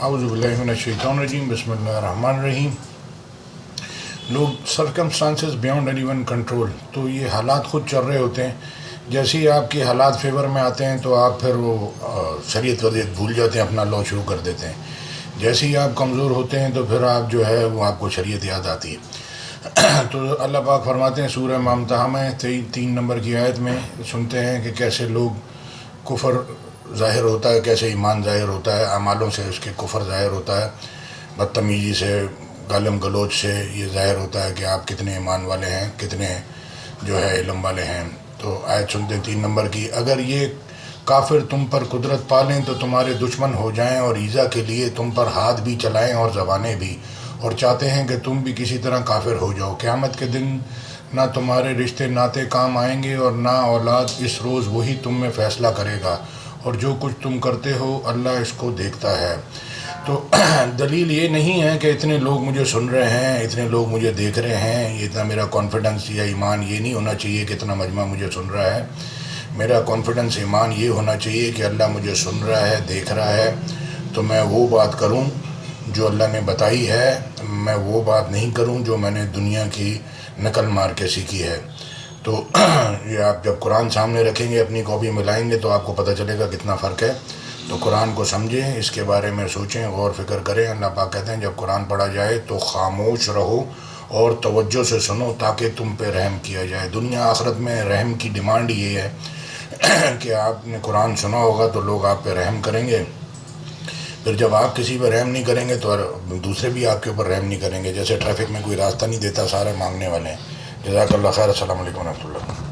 اعوذ باللہ من الشیطان الرجیم، بسم اللہ الرحمن الرحیم۔ لوگ circumstances beyond any one control, تو یہ حالات خود چل رہے ہوتے ہیں۔ جیسے ہی آپ کے حالات فیور میں آتے ہیں تو آپ پھر وہ شریعت وضیعت بھول جاتے ہیں، اپنا لا شروع کر دیتے ہیں۔ جیسے ہی آپ کمزور ہوتے ہیں تو پھر آپ جو ہے وہ آپ کو شریعت یاد آتی ہے۔ تو اللہ پاک فرماتے ہیں سورہ ممتحنہ میں 3 نمبر کی آیت میں، سنتے ہیں کہ کیسے لوگ کفر ظاہر ہوتا ہے، کیسے ایمان ظاہر ہوتا ہے، اعمالوں سے اس کے کفر ظاہر ہوتا ہے، بدتمیزی سے، گالم گلوچ سے یہ ظاہر ہوتا ہے کہ آپ کتنے ایمان والے ہیں، کتنے جو ہے علم والے ہیں۔ تو آیت سنتے ہیں 3 نمبر کی، اگر یہ کافر تم پر قدرت پالیں تو تمہارے دشمن ہو جائیں اور ایذا کے لیے تم پر ہاتھ بھی چلائیں اور زبانیں بھی، اور چاہتے ہیں کہ تم بھی کسی طرح کافر ہو جاؤ۔ قیامت کے دن نہ تمہارے رشتے ناتے کام آئیں گے اور نہ اولاد، اس روز وہی تم میں فیصلہ کرے گا، اور جو کچھ تم کرتے ہو اللہ اس کو دیکھتا ہے۔ تو دلیل یہ نہیں ہے کہ اتنے لوگ مجھے سن رہے ہیں، اتنے لوگ مجھے دیکھ رہے ہیں، یہ اتنا میرا کانفیڈنس یا ایمان یہ نہیں ہونا چاہیے کہ اتنا مجمع مجھے سن رہا ہے۔ میرا کانفیڈنس ایمان یہ ہونا چاہیے کہ اللہ مجھے سن رہا ہے، دیکھ رہا ہے، تو میں وہ بات کروں جو اللہ نے بتائی ہے، میں وہ بات نہیں کروں جو میں نے دنیا کی نقل مار کے سیکھی ہے۔ تو یہ آپ جب قرآن سامنے رکھیں گے، اپنی کاپی ملائیں گے تو آپ کو پتہ چلے گا کتنا فرق ہے۔ تو قرآن کو سمجھیں، اس کے بارے میں سوچیں، غور فکر کریں۔ اللہ پاک کہتے ہیں جب قرآن پڑھا جائے تو خاموش رہو اور توجہ سے سنو تاکہ تم پہ رحم کیا جائے۔ دنیا آخرت میں رحم کی ڈیمانڈ یہ ہے کہ آپ نے قرآن سنا ہوگا تو لوگ آپ پہ رحم کریں گے، پھر جب آپ کسی پہ رحم نہیں کریں گے تو دوسرے بھی آپ کے اوپر رحم نہیں کریں گے۔ جیسے ٹریفک میں کوئی راستہ نہیں دیتا، سارے مانگنے والے ہیں۔ جزاک اللہ خیر، السلام علیکم ورحمۃ اللہ۔